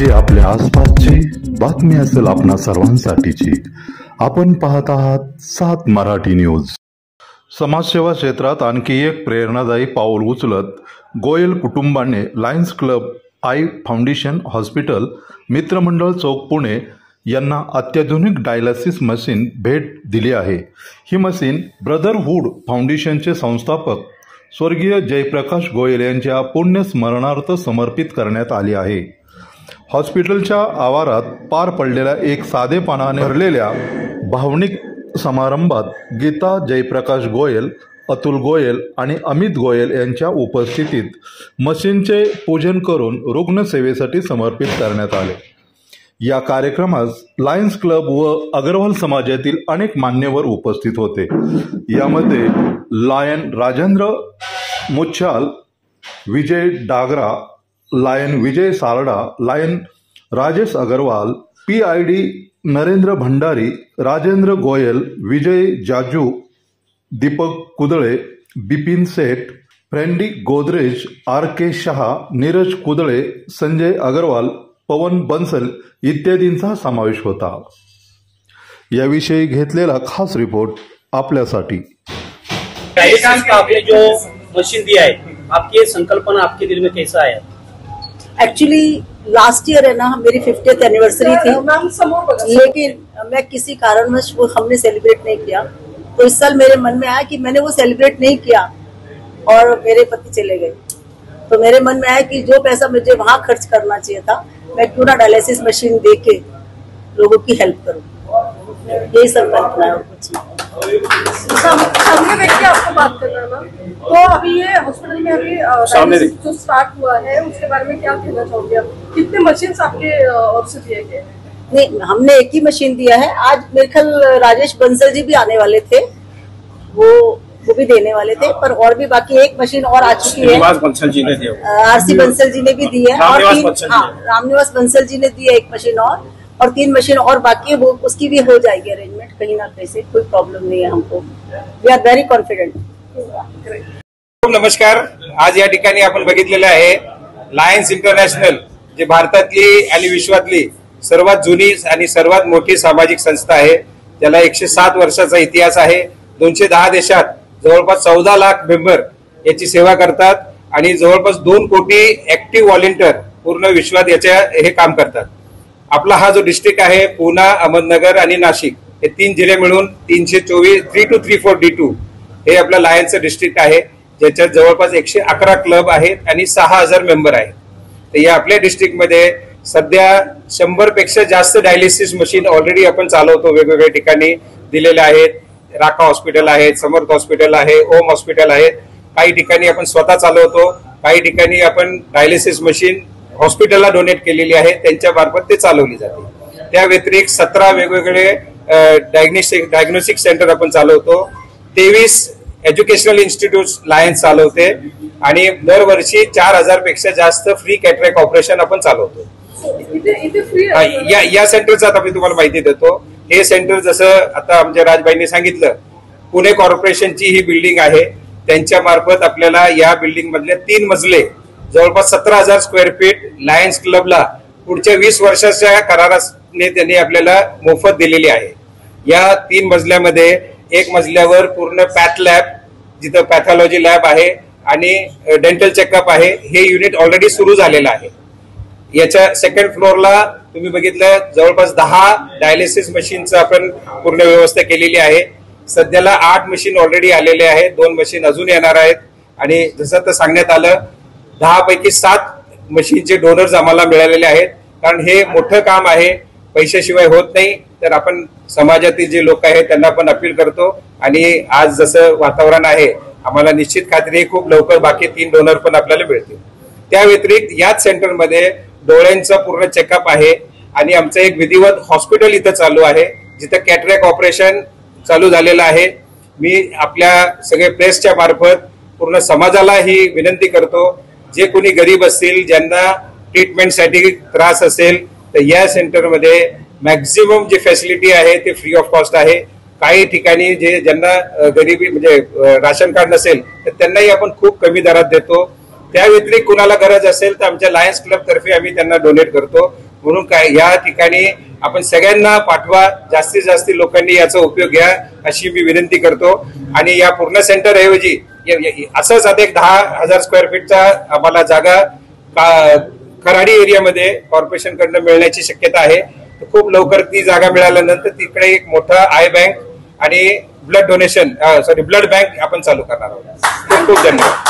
जी आपल्या आसपासची बातमी असेल आपणा सर्वांसाठीची। आपण पाहत आहात 7 मराठी न्यूज। समाजसेवा क्षेत्रात आणखी एक प्रेरणादायी पाऊल उचलत गोयल कुटुंबाने lions club eye foundation hospital मित्रमंडळ चौक पुणे यांना अत्याधुनिक डायलिसिस मशीन भेट दिली आहे। ही मशीन ब्रदरहूड फाउंडेशनचे संस्थापक स्वर्गीय जयप्रकाश गोयल यांच्या पुण्य स्मरणार्थ समर्पित करण्यात आली आहे। हॉस्पिटलच्या आवारात पार पडलेल्या एक साधेपणाने भरलेल्या भावनिक समारंभात गीता जयप्रकाश गोयल, अतुल गोयल आणि अमित गोयल यांच्या उपस्थितीत मशीनचे पूजन करून रुग्णसेवेसाठी समर्पित करण्यात आले। या कार्यक्रमास लायन्स क्लब व अग्रवाल समाजातील अनेक मान्यवर उपस्थित होते। यामध्ये लायन राजेंद्र मुच्छाल, विजय डागरा, लायन विजय सारडा, लायन राजेश अग्रवाल, PID नरेंद्र भंडारी, राजेंद्र गोयल, विजय जाजू, दीपक कुदळे, बिपिन सेठ, फ्रेंडी गोदरेज, RK शहा, नीरज कुदळे, संजय अग्रवाल, पवन बंसल इत्यादींचा समावेश होता। याविषयी घेतलेला खास रिपोर्ट आपल्यासाठी। आपने जो मशीन दिया है, आपकी संकल्पना आपके दिल में कैसा आया? एक्चुअली लास्ट ईयर है ना, मेरी 50th एनिवर्सरी थी, लेकिन मैं किसी कारणवश वो हमने सेलिब्रेट नहीं किया। तो इस साल मेरे मन में आया कि मैंने वो सेलिब्रेट नहीं किया और मेरे पति चले गए, तो मेरे मन में आया कि जो पैसा मुझे वहां खर्च करना चाहिए था, मैं क्यों ना डायलिसिस मशीन दे के लोगों की हेल्प करूं। यही संकल्पना है और कुछ नहीं। सामने बैठ के आपको बात करना ना, तो अभी ये हॉस्पिटल में अभी डायलिसिस जो स्टार्ट हुआ है उसके बारे में क्या कहना चाहोगे आप? कितने मशीन्स आपके ओर से दिए गए? नहीं, हमने एक ही मशीन दिया है। आज मेरे ख्याल राजेश बंसल जी भी आने वाले थे, वो भी देने वाले थे, पर और भी बाकी एक मशीन और आ चुकी है। बंसल जी ने दिया, RC बंसल जी ने भी दी है, और रामनिवास बंसल जी ने दी है एक मशीन और 3 मशीन और बाकी है, वो उसकी भी हो जाएगी अरेंजमेंट कहीं ना कहीं से। कोई प्रॉब्लम नहीं है हमको, वी आर वेरी कॉन्फिडेंट। नमस्कार, आज या ठिकाणी आपण बघितलेलं आहे लायन्स इंटरनॅशनल, जे भारतातली आणि विश्वातली सर्वात जुनी आणि सर्वात मोठी सामाजिक संस्था आहे। त्याला 107 वर्षाचा इतिहास आहे। 210 देशात जवळपास 14 लाख मेंबर याची सेवा करतात आणि जवळपास 2 कोटी ऍक्टिव्ह व्हॉलेंटियर पूर्ण विश्वात हे काम करतात। आपला हा जो डिस्ट्रिक्ट आहे पुणे, अहमदनगर आणि नाशिक हे 3 जिल्हे मिळून 324 3234 D2 हे आपला लायन्सचं डिस्ट्रिक्ट आहे, ज्याच्यात जवळपास 111 क्लब आहेत आणि 6000 मेंबर आहेत। तर या आपल्या डिस्ट्रिक्ट मध्ये सध्या 100 पेक्षा जास्त डायलिसिस मशीन ऑलरेडी आपण चालवतो, वेगवेगळ्या ठिकाणी दिलेले आहेत। राका हॉस्पिटल आहे, समर्थ हॉस्पिटल आहे, ओम हॉस्पिटल आहे। काही ठिकाणी आपण स्वतः चालवतो, काही ठिकाणी आपण डायलिसिस मशीन हॉस्पिटलला डोनेट केलेली आहे, त्यांच्या मार्फत ते चालवली जाते। त्या व्यतिरिक्त 17 वेगवेगळे डायग्नोस्टिक सेंटर आपण चालवतो, 23 एज्युकेशनल इन्स्टिट्यूट लायन्स चालवते आणि दरवर्षी 4000 पेक्षा जास्त फ्री कॅटरॅक्ट ऑपरेशन आपण चालवतो। या सेंटरचा आता मी तुम्हाला माहिती देतो। हे सेंटर जसं आता आमच्या राजबाईंनी सांगितलं, पुणे कॉर्पोरेशनची ही बिल्डिंग आहे, त्यांच्या मार्फत आपल्याला या बिल्डिंग मधले 3 मजले जवळपास 17000 स्क्वेअर फीट लायन्स क्लबला पुढच्या 20 वर्षाच्या कराराने त्यांनी आपल्याला मोफत दिलेली आहे। या 3 मजल्यामध्ये एक मजल्यावर पूर्ण पॅथ लॅब, जिथं पॅथॉलॉजी लॅब आहे आणि डेंटल चेकअप आहे, हे युनिट ऑलरेडी सुरू झालेलं आहे। याच्या सेकंड फ्लोअरला तुम्ही बघितलं जवळपास 10 डायलिसिस मशीनचं आपण पूर्ण व्यवस्था केलेली आहे। सध्याला 8 मशीन ऑलरेडी आलेले आहेत, 2 मशीन अजून येणार आहेत आणि जसं तर सांगण्यात आलं 10 पैकी 7 मशीनचे डोनर्स आम्हाला मिळालेले आहेत, कारण हे मोठं काम आहे, पैशाशिवाय होत नाही। तर आपण समाजातील जे लोक आहेत त्यांना पण अपील करतो आणि आज जसं वातावरण आहे आम्हाला निश्चित खात्री आहे खूप लवकर बाकी 3 डोनर पण आपल्याला मिळतील। त्या व्यतिरिक्त याच सेंटरमध्ये डोळ्यांचा पूर्ण चेकअप आहे आणि आमचं एक विधिवत हॉस्पिटल इथं चालू आहे, जिथं कॅटरॅक्ट ऑपरेशन चालू झालेलं आहे। मी आपल्या सगळे प्रेसच्या मार्फत पूर्ण समाजाला ही विनंती करतो, जे कोणी गरीब असतील, ज्यांना ट्रीटमेंटसाठी त्रास असेल, तर या सेंटरमध्ये मॅक्झिमम जी फॅसिलिटी आहे ते फ्री ऑफ कॉस्ट आहे। काही ठिकाणी जे ज्यांना गरिबी म्हणजे राशन कार्ड नसेल तर त्यांनाही आपण खूप कमी दरात देतो। त्या व्यतिरिक्त कुणाला गरज असेल तर आमच्या लायन्स क्लब तर्फे आम्ही त्यांना डोनेट करतो। म्हणून काय या ठिकाणी आपण सगळ्यांना पाठवा, जास्तीत जास्त लोकांनी याचा उपयोग घ्या अशी मी विनंती करतो। आणि या पूर्ण सेंटर ऐवजी असंच आता एक 10,000 स्क्वेअर फीटचा आम्हाला जागा खराडी एरियामध्ये कॉर्पोरेशन कडनं मिळण्याची शक्यता आहे। खूप लवकर ती जागा मिळाल्यानंतर तिकडे एक मोठा आय बँक आणि ब्लड बँक आपण चालू करणार आहोत। खूप खूप धन्यवाद।